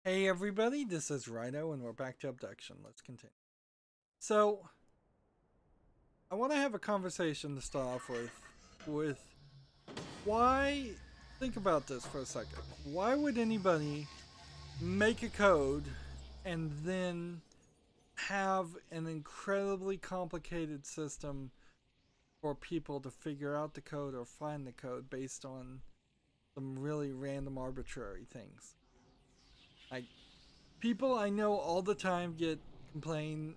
Hey everybody, this is Rydo and we're back to Obduction. Let's continue. So, I want to have a conversation to start off with why, think about this for a second. Why would anybody make a code and then have an incredibly complicated system for people to figure out the code or find the code based on some really random arbitrary things? Like, people I know all the time get complained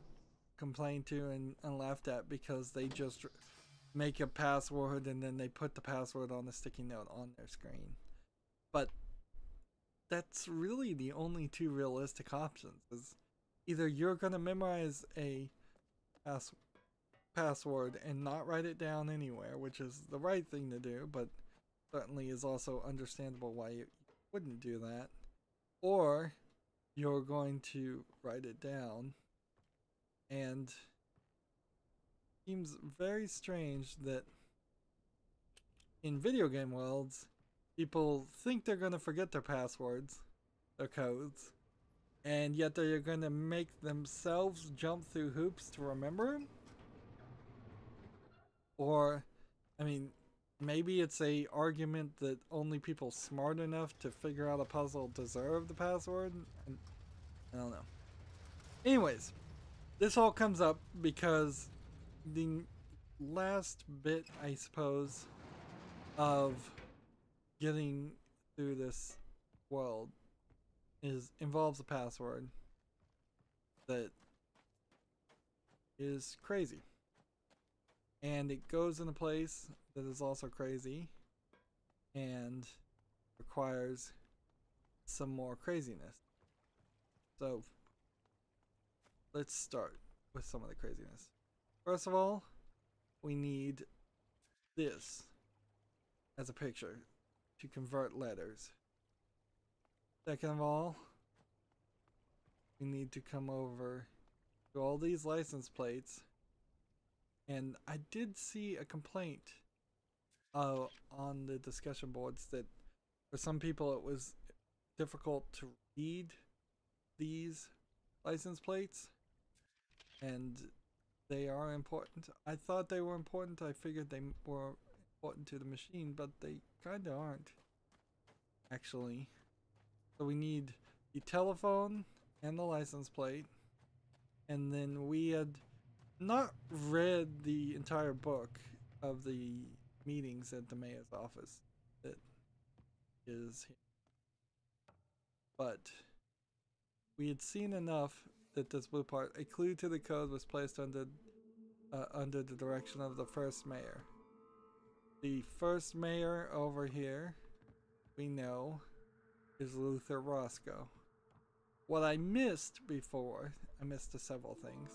to and laughed at because they just make a password and then they put the password on a sticky note on their screen. But that's really the only two realistic options. Is either you're going to memorize a password and not write it down anywhere, which is the right thing to do, but certainly is also understandable why you wouldn't do that, or you're going to write it down. And seems very strange that in video game worlds, people think they're going to forget their passwords, their codes, and yet they're going to make themselves jump through hoops to remember them. Or, I mean, maybe it's a argument that only people smart enough to figure out a puzzle deserve the password. I don't know. Anyways, this all comes up because the last bit, I suppose, of getting through this world involves a password that is crazy, and it goes in a place that is also crazy and requires some more craziness. So let's start with some of the craziness. First of all, we need this as a picture to convert letters. Second of all, we need to come over to all these license plates. And I did see a complaint on the discussion boards that for some people it was difficult to read these license plates. And they are important. I thought they were important. I figured they were important to the machine, but they kind of aren't, actually. So we need the telephone and the license plate. And then we had not read the entire book of the meetings at the mayor's office that is here. But we had seen enough that this blue part, a clue to the code was placed under the direction of the first mayor. The first mayor over here, we know, is Luther Roscoe. What I missed before, I missed several things,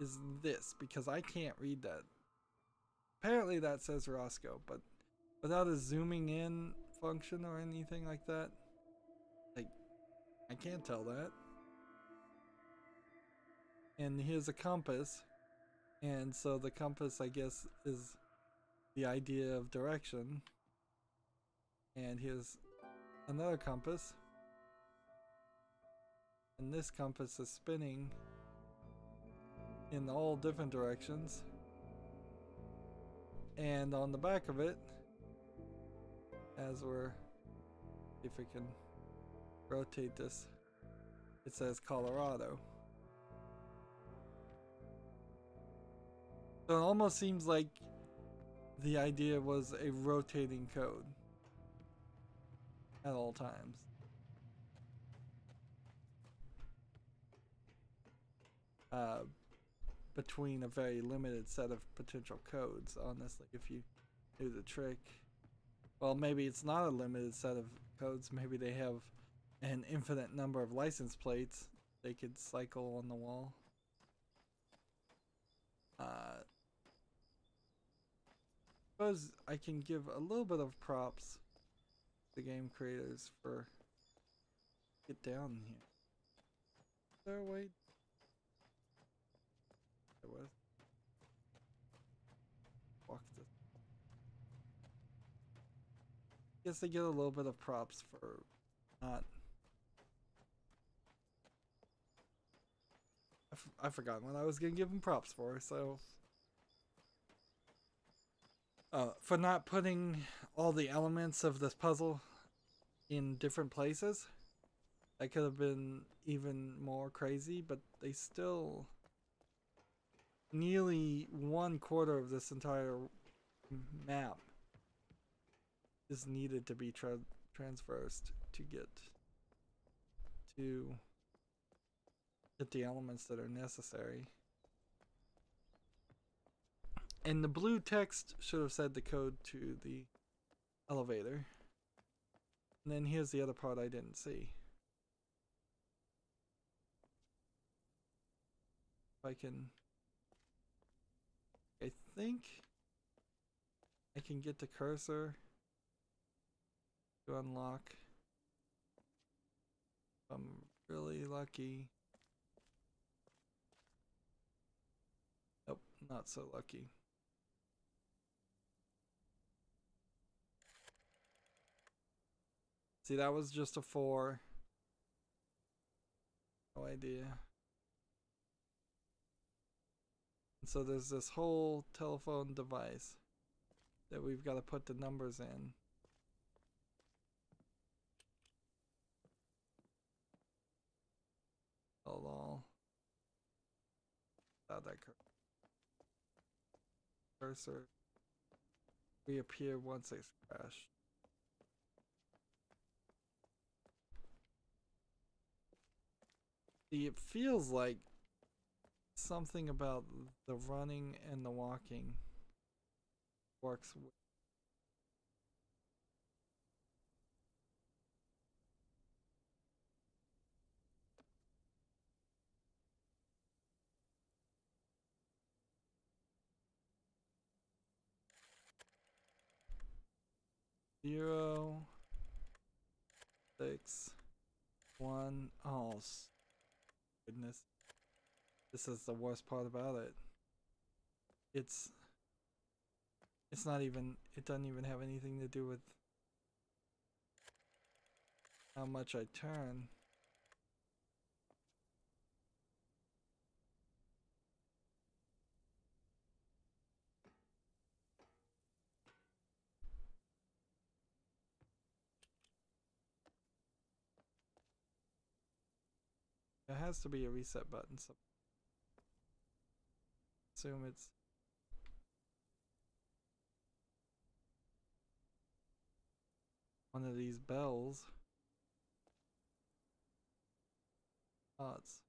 is this, because I can't read that. Apparently that says Roscoe, but without a zooming in function or anything like that, like, I can't tell that. And here's a compass, and so the compass, I guess, is the idea of direction. And here's another compass, and this compass is spinning in all different directions. And on the back of it, as we're, if we can rotate this, it says Colorado. So it almost seems like the idea was a rotating code at all times. Between a very limited set of potential codes, honestly, if you do the trick. Well, maybe it's not a limited set of codes. Maybe they have an infinite number of license plates they could cycle on the wall. Suppose I can give a little bit of props to the game creators for get down here. Is there a way? There was. Walk this. Guess they get a little bit of props for not I forgot what I was gonna give him props for, so for not putting all the elements of this puzzle in different places. That could have been even more crazy, but they still nearly 1/4 of this entire map is needed to be transversed to get the elements that are necessary. And the blue text should have said the code to the elevator. And then here's the other part I didn't see. If I think I can get the cursor to unlock. If I'm really lucky. Nope, not so lucky. See, that was just a 4. No idea. And so there's this whole telephone device that we've got to put the numbers in. All that cursor reappear once it's crashed. See, it feels like something about the running and the walking works with. Zero, 6, 1. Oh, goodness. This is the worst part about it. It's not even, it doesn't even have anything to do with how much I turn. There has to be a reset button. So assume it's one of these bells. Oh, it's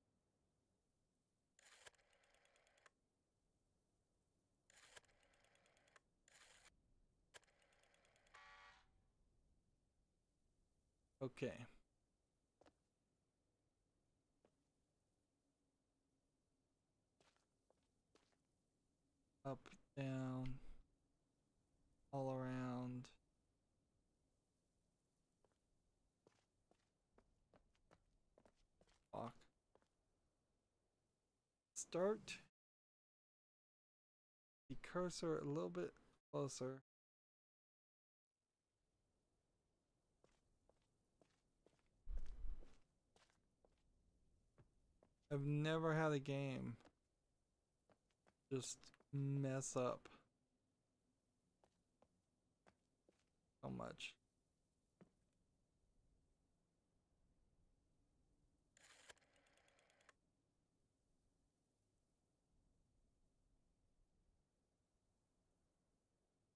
okay. Up, down, all around. Walk. Start the cursor a little bit closer. I've never had a game just mess up so much.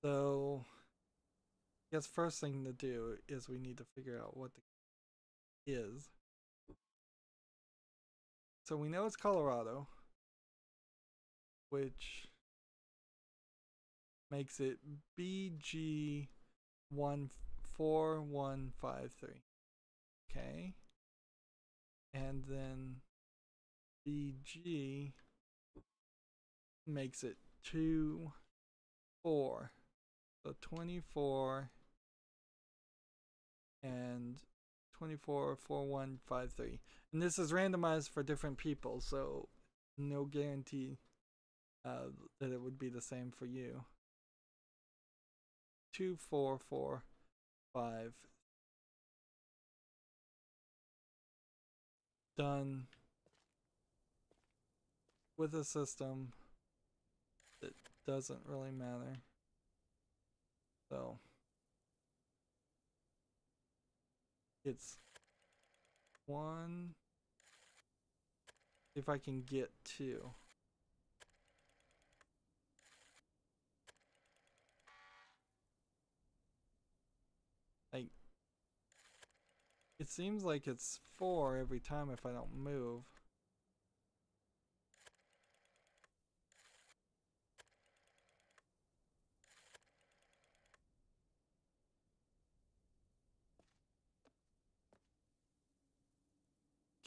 So I guess first thing to do is we need to figure out what the is. So we know it's Colorado, which makes it BG14153. Okay. And then BG makes it 2, 4. So 24 and 244153. And this is randomized for different people, so no guarantee that it would be the same for you. 2445. Done. with a system that doesn't really matter. So it's one. If I can get two. Like, it seems like it's 4 every time if I don't move.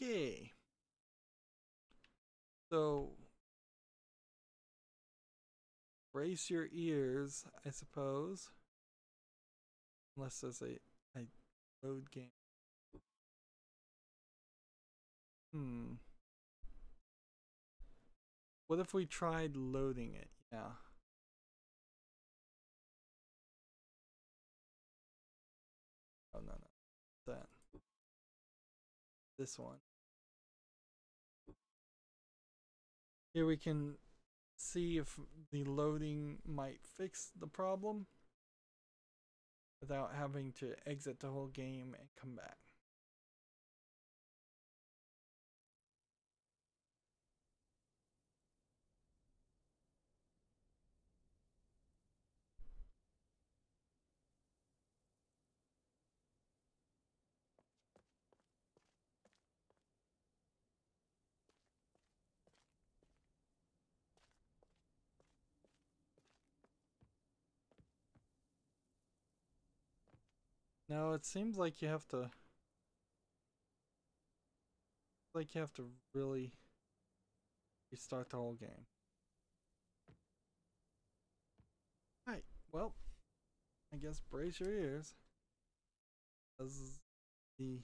Okay. So, brace your ears, I suppose. Unless there's a load game. What if we tried loading it? Yeah. Oh, no. That. This one. Here we can see if the loading might fix the problem without having to exit the whole game and come back. No, it seems like you have to really restart the whole game. Alright, well, I guess brace your ears. As the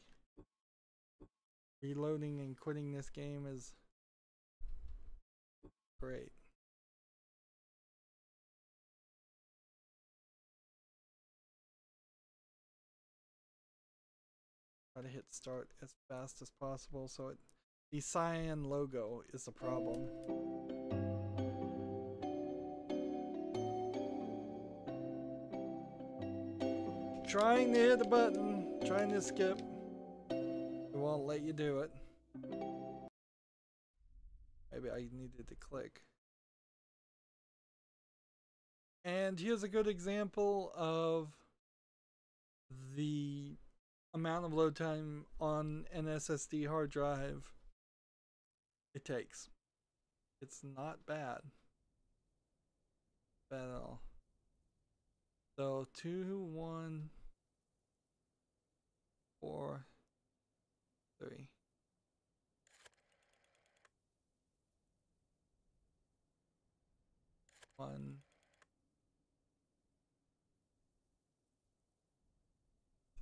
reloading and quitting this game is great. Try to hit start as fast as possible so the Cyan logo is the problem. Trying to hit the button, trying to skip. It won't let you do it. Maybe I needed to click. And here's a good example of the amount of load time on an SSD hard drive it takes. It's not bad. Bad at all. So 2, 1, 4, 3. One,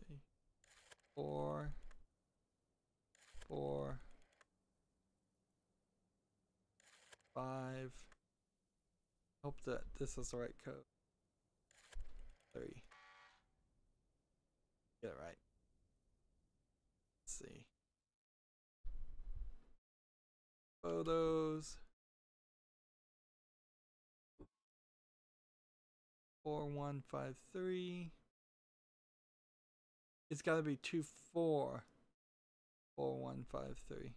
3, 4, 4, 5. Hope that this is the right code. 3. Get it right. Let's see. Photos. 4153. It's got to be 244153.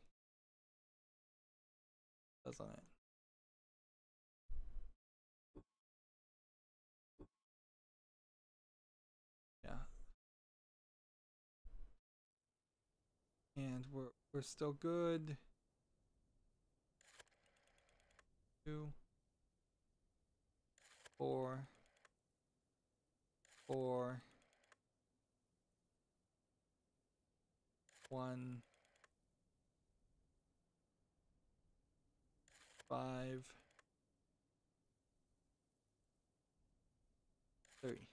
Doesn't it? Yeah. And we're still good. 2, 4, 4, 1, 5, 3.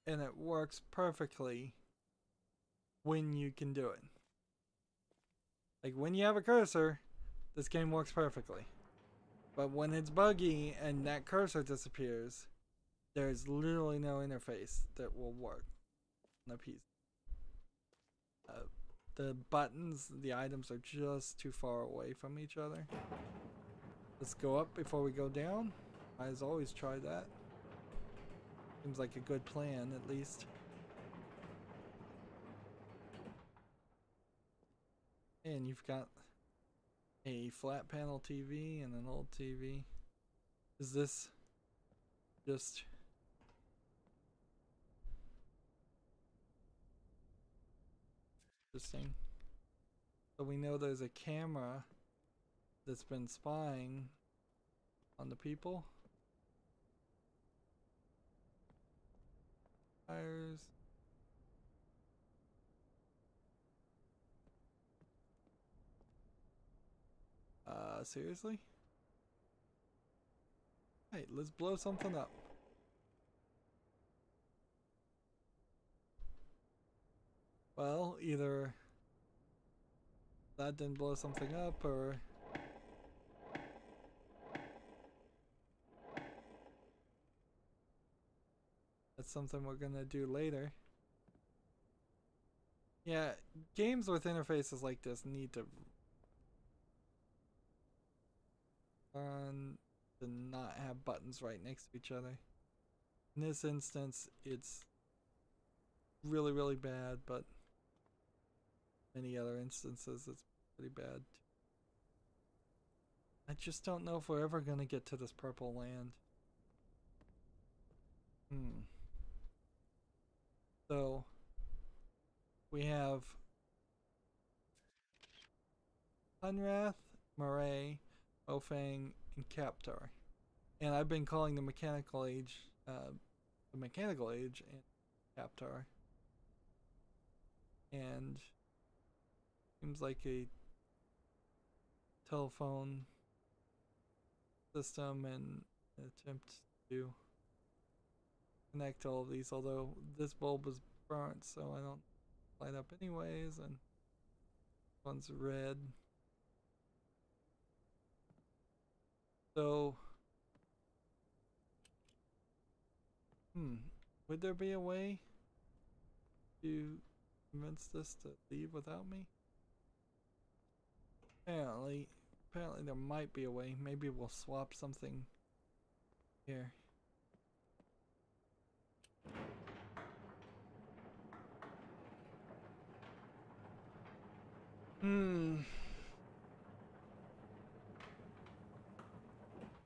And it works perfectly when you can do it. Like when you have a cursor, this game works perfectly. But when it's buggy and that cursor disappears, there's literally no interface that will work on a PC. the buttons, the items are just too far away from each other. Let's go up before we go down. I as always try that. Seems like a good plan, at least. And you've got a flat panel TV and an old TV. Is this just interesting? So we know there's a camera that's been spying on the people. Fires. Seriously? Hey, let's blow something up. Well, either that didn't blow something up, or that's something we're gonna do later. Yeah, games with interfaces like this need to learn to not have buttons right next to each other. In this instance, it's really, really bad, but many other instances it's pretty bad. I just don't know if we're ever gonna get to this purple land. So we have Hunrath, Murray, Ofang, and Captar. And I've been calling the mechanical age and Captar. And seems like a telephone system and an attempt to connect all of these, although this bulb was burnt, so I don't light up anyways, and this one's red. So would there be a way to convince this to leave without me? Apparently there might be a way. Maybe we'll swap something here.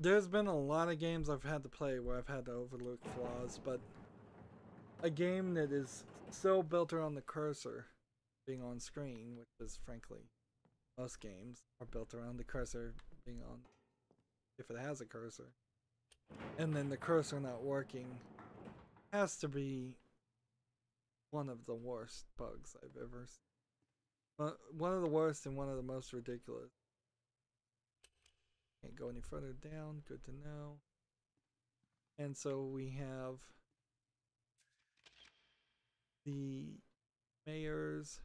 There's been a lot of games I've had to play where I've had to overlook flaws, but a game that is so built around the cursor being on screen, which is frankly most games are built around the cursor being on, if it has a cursor, and then the cursor not working, has to be one of the worst bugs I've ever seen. One of the worst and one of the most ridiculous. Can't go any further down, good to know. And so we have the mayor's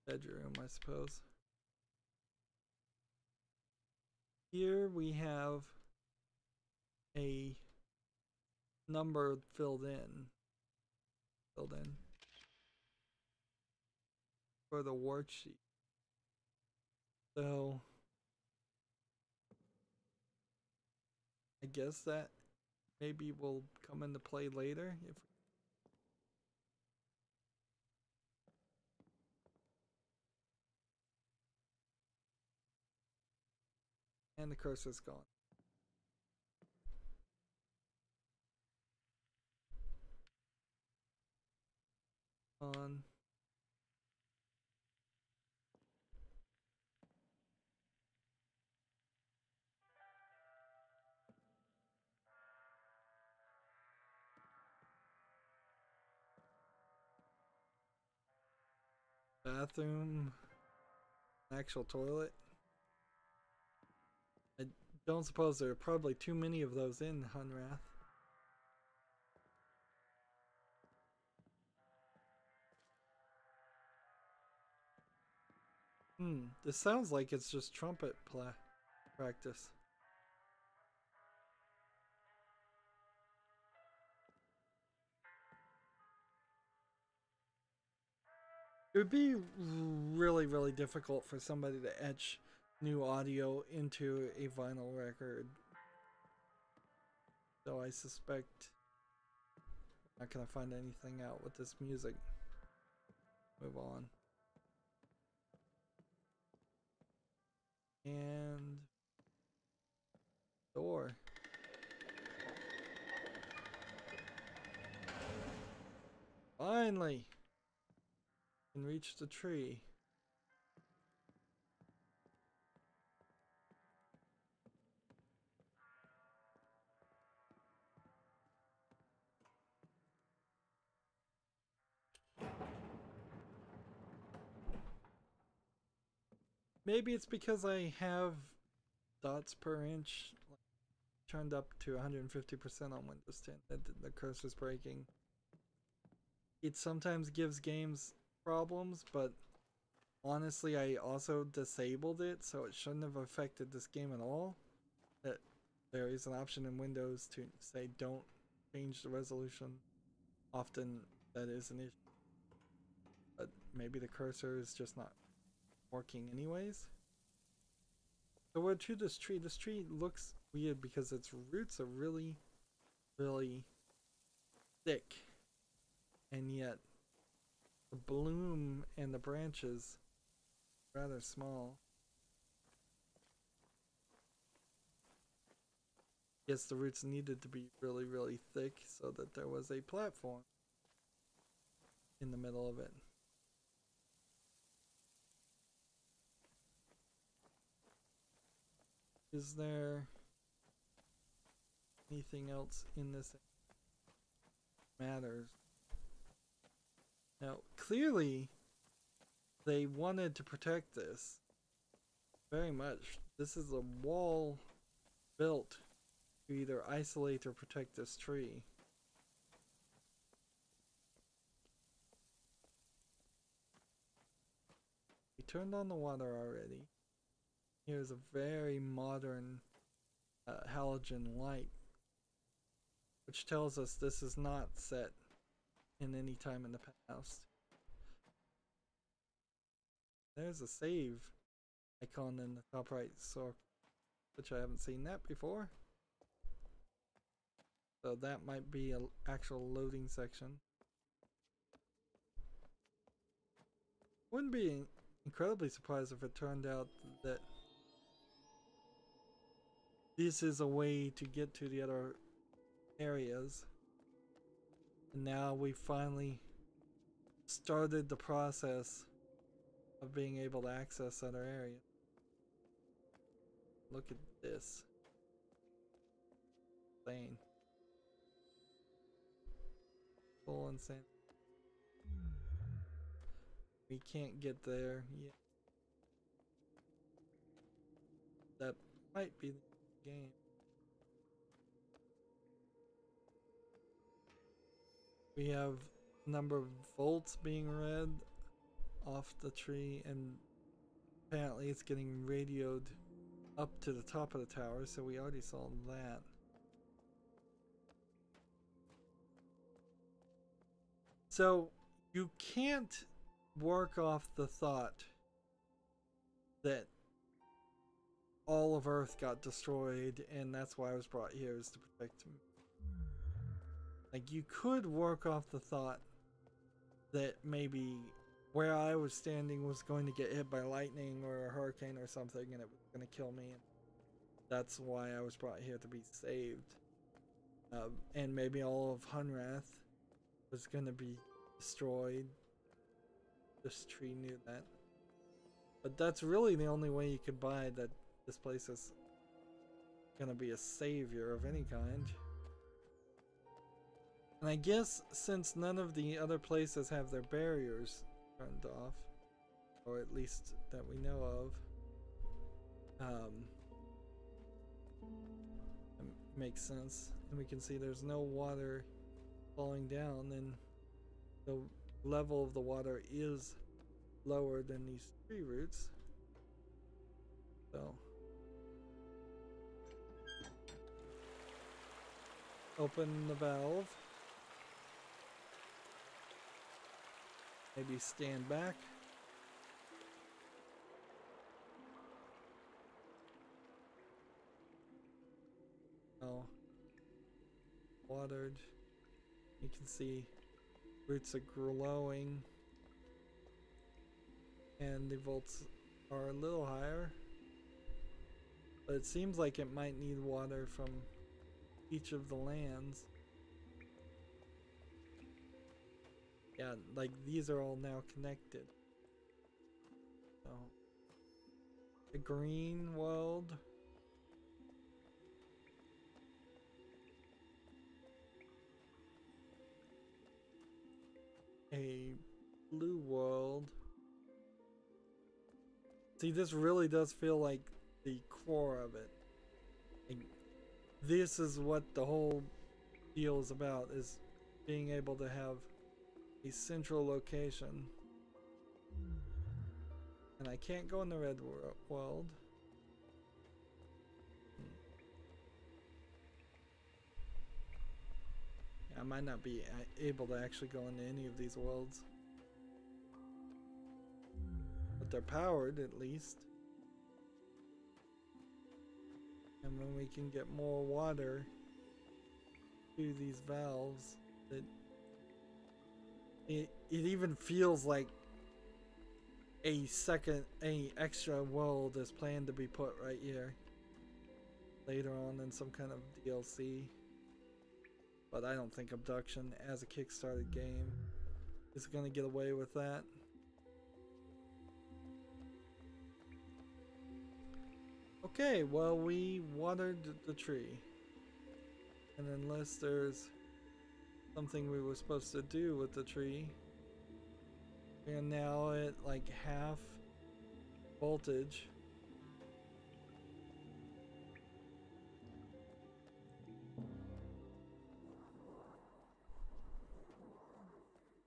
bedroom, I suppose. Here we have a number filled in for the worksheet. So I guess that maybe will come into play later if and the cursor's gone. On bathroom, actual toilet. I don't suppose there are probably too many of those in Hunrath. This sounds like it's just trumpet practice. It would be really, really difficult for somebody to etch new audio into a vinyl record. So I suspect I'm not gonna find anything out with this music. Move on. And door. Finally! Can reach the tree. Maybe it's because I have dots per inch turned up to 150% on Windows 10 that the cursor's breaking. It sometimes gives games problems, but honestly I also disabled it, so it shouldn't have affected this game at all. That there is an option in Windows to say don't change the resolution. Often that is an issue, but maybe the cursor is just not working anyways. So we're to this tree. This tree looks weird because its roots are really, really thick, and yet the bloom and the branches are rather small. Yes, the roots needed to be really, really thick so that there was a platform in the middle of it. Is there anything else in this matters? Now, clearly, they wanted to protect this very much. This is a wall built to either isolate or protect this tree. We turned on the water already. Here's a very modern halogen light, which tells us this is not set in any time in the past. There's a save icon in the top right circle, which I haven't seen that before. So that might be an actual loading section. Wouldn't be incredibly surprised if it turned out that this is a way to get to the other areas. And now we finally started the process of being able to access other areas. Look at this. Insane. Full insane. We can't get there yet. That might be the game. We have number of volts being read off the tree, and apparently it's getting radioed up to the top of the tower, so we already saw that. So you can't work off the thought that all of Earth got destroyed and that's why I was brought here, is to protect him. Like, you could work off the thought that maybe where I was standing was going to get hit by lightning or a hurricane or something and it was going to kill me, and that's why I was brought here, to be saved. And maybe all of Hunrath was going to be destroyed. This tree knew that. But that's really the only way you could buy that this place is going to be a savior of any kind. And I guess since none of the other places have their barriers turned off, or at least that we know of, it makes sense. And we can see there's no water falling down, and the level of the water is lower than these tree roots. So open the valve. Maybe stand back. Oh, watered. You can see roots are glowing, and the volts are a little higher. But it seems like it might need water from each of the lands. Yeah, like these are all now connected. So, a green world. A blue world. See, this really does feel like the core of it. Like, this is what the whole deal is about, is being able to have a central location. And I can't go in the red world. I might not be able to actually go into any of these worlds. But they're powered, at least. And when we can get more water through these valves, it even feels like a extra world is planned to be put right here later on in some kind of DLC. But I don't think Obduction, as a Kickstarted game, is going to get away with that. Okay, well, we watered the tree. And unless there's something we were supposed to do with the tree, we are now at like half voltage.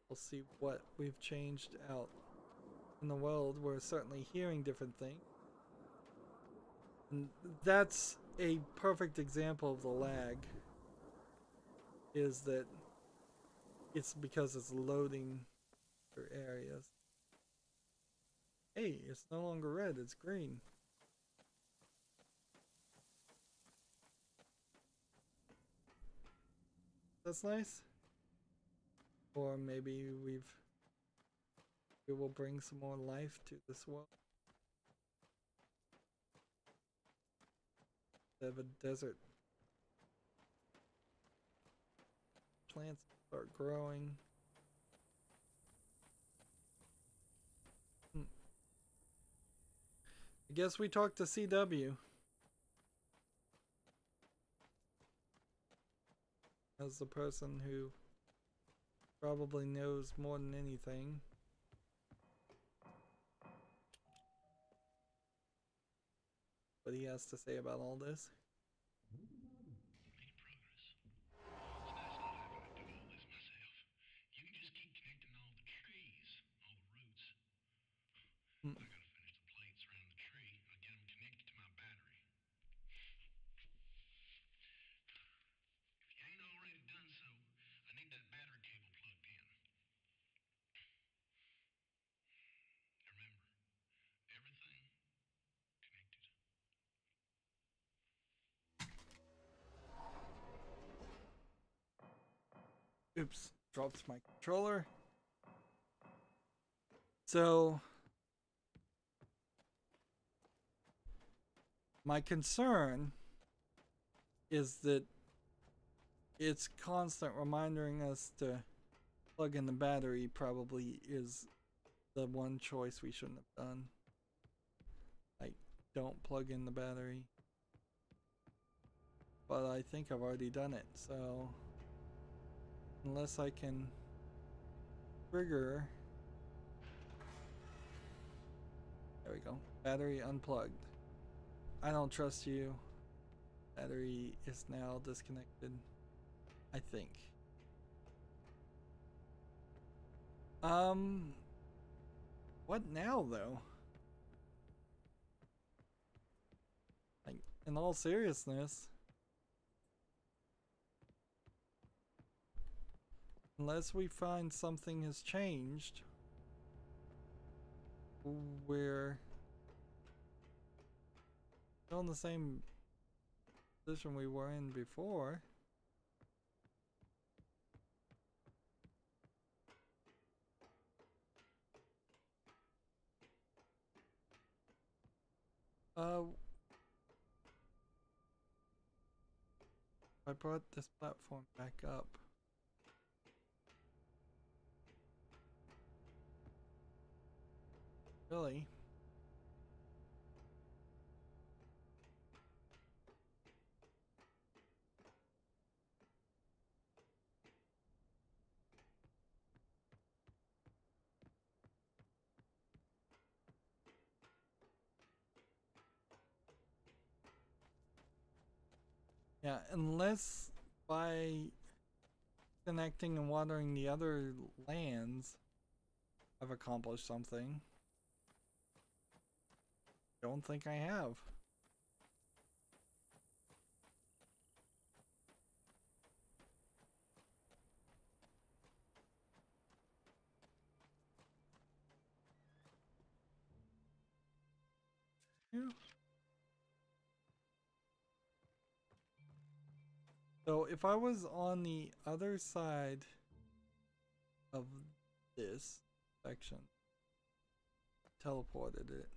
We'll see what we've changed out in the world. We're certainly hearing different things. And that's a perfect example of the lag, is that it's because it's loading for areas. Hey, it's no longer red, it's green. That's nice. Or maybe we will bring some more life to this world. Instead of a desert. Plants start growing. I guess we talked to CW. As the person who probably knows more than anything. What he has to say about all this. Hmm. Oops, dropped my controller. So, my concern is that it's constant reminding us to plug in the battery probably is the one choice we shouldn't have done. Like, don't plug in the battery. But I think I've already done it, so unless I can trigger. There we go. Battery unplugged. I don't trust you. Battery is now disconnected, I think. What now though? Like, in all seriousness, unless we find something has changed, we're still in the same position we were in before. I brought this platform back up. Really? Yeah, unless by connecting and watering the other lands I've accomplished something. Don't think I have. Yeah. So if I was on the other side of this section, teleported it.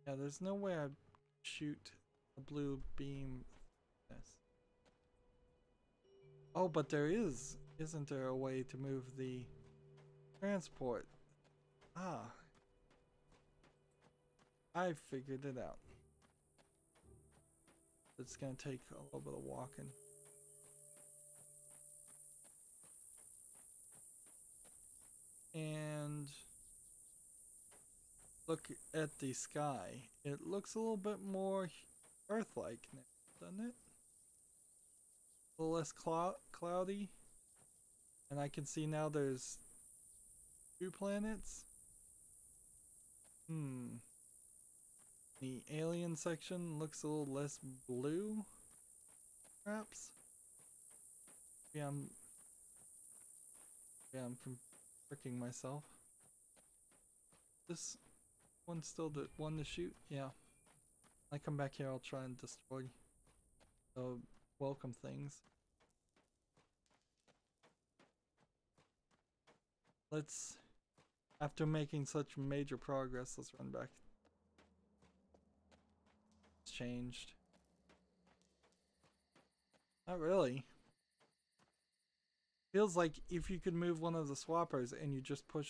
Yeah, there's no way I'd shoot a blue beam. Yes. Oh, but there is. Isn't there a way to move the transport? Ah. I figured it out. It's gonna take a little bit of walking. And look at the sky. It looks a little bit more Earth-like now, doesn't it? A little less cloudy. And I can see now there's 2 planets. The alien section looks a little less blue, perhaps. Yeah, I'm tricking myself. This one's still the one to shoot? Yeah. When I come back here, I'll try and destroy the welcome things. Let's, after making such major progress, let's run back. It's changed. Not really. Feels like if you could move one of the swappers and you just put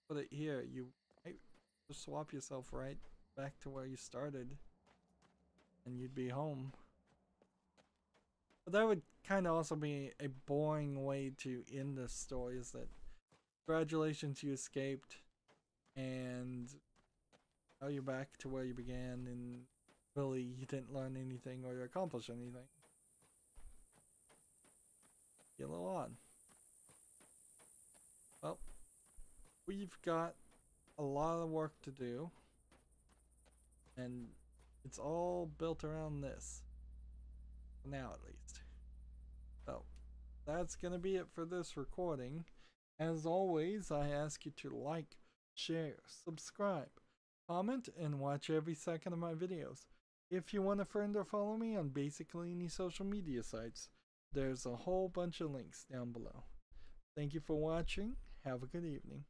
it here, you might just swap yourself right back to where you started and you'd be home. But that would kind of also be a boring way to end this story, is that congratulations, you escaped and now you're back to where you began and really you didn't learn anything or accomplish anything. Be a little odd. Well, we've got a lot of work to do, and it's all built around this, for now at least. So, that's going to be it for this recording. As always, I ask you to like, share, subscribe, comment, and watch every second of my videos. If you want to friend or follow me on basically any social media sites, there's a whole bunch of links down below. Thank you for watching. Have a good evening.